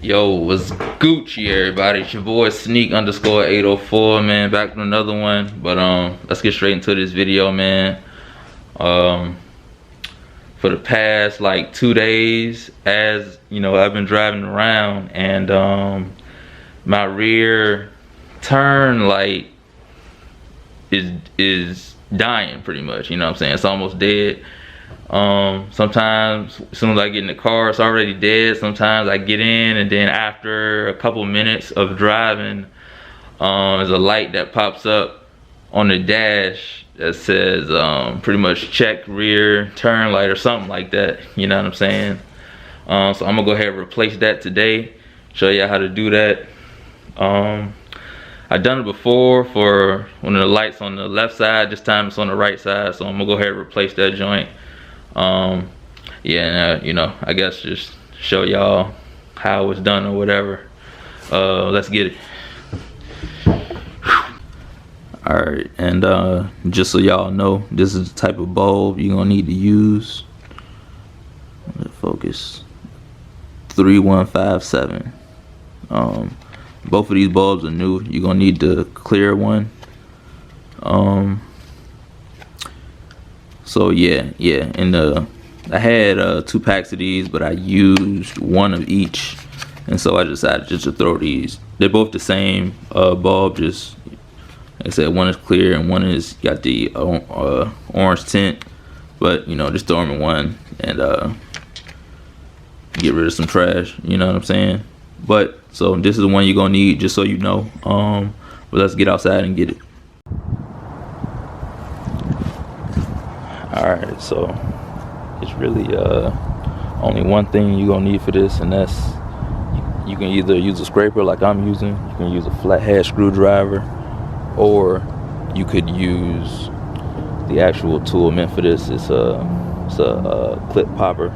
Yo, what's Gucci, everybody? It's your boy Sneak underscore 804, man. Back with another one. But let's get straight into this video, man. For the past like 2 days, as you know, I've been driving around, and my rear turn light is dying pretty much. You know what I'm saying? It's almost dead. Sometimes as soon as I get in the car, it's already dead. Sometimes I get in, and then after a couple minutes of driving, there's a light that pops up on the dash that says pretty much check rear turn light or something like that. You know what I'm saying? So I'm gonna go ahead and replace that today, show you how to do that. I've done it before for one of the lights on the left side. This time it's on the right side, so I'm gonna go ahead and replace that joint. Yeah, you know, I guess just show y'all how it's done or whatever. Let's get it. Alright, and just so y'all know, this is the type of bulb you're gonna need to use. Focus 3157. Both of these bulbs are new. You're gonna need the clear one. So yeah, and I had 2 packs of these, but I used one of each, and so I decided just to throw these. They're both the same bulb, just like I said, one is clear and one is got the orange tint, but you know, just throw them in one and get rid of some trash, you know what I'm saying? But so this is the one you're gonna need, just so you know. But let's get outside and get it. Alright, so it's really only one thing you're gonna need for this, and that's you can either use a scraper like I'm using, you can use a flathead screwdriver, or you could use the actual tool meant for this. It's a clip popper,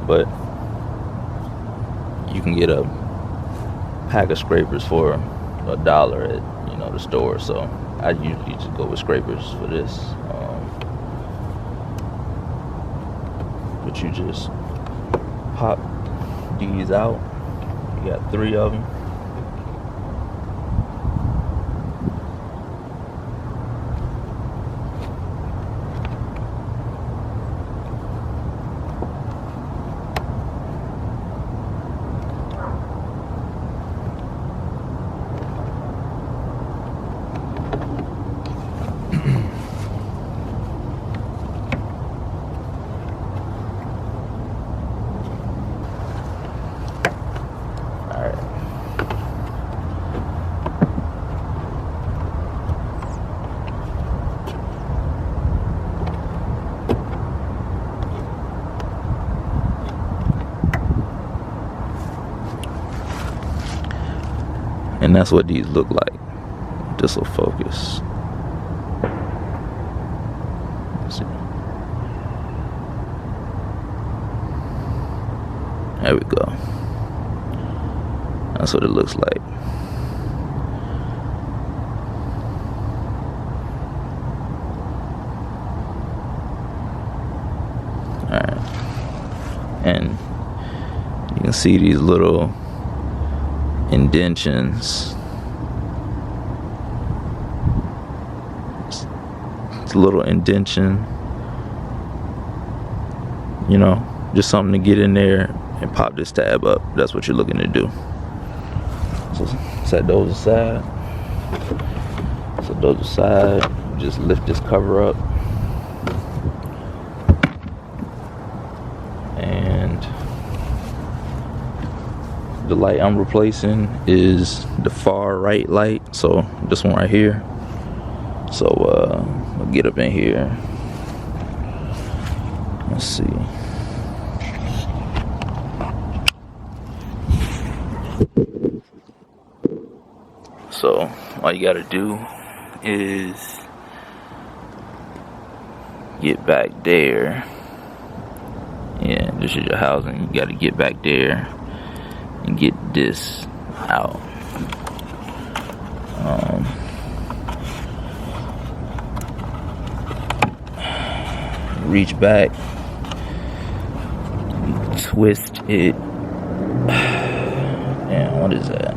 but you can get a pack of scrapers for $1 at, you know, the store. So I usually just go with scrapers for this. But you just pop these out. You got 3 of them. And that's what these look like. This will focus. Let's see. There we go. That's what it looks like. Alright. And you can see these little indentions. It's a little indention, you know, just something to get in there and pop this tab up. That's what you're looking to do. So set those aside. Just lift this cover up, and the light I'm replacing is the far right light, so this one right here. So I'll get up in here. Let's see. So all you gotta do is get back there. Yeah, this is your housing. You gotta get back there and get this out. Reach back, twist it What is that?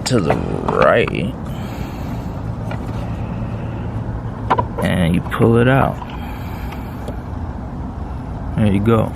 To the right. And you pull it out. There you go.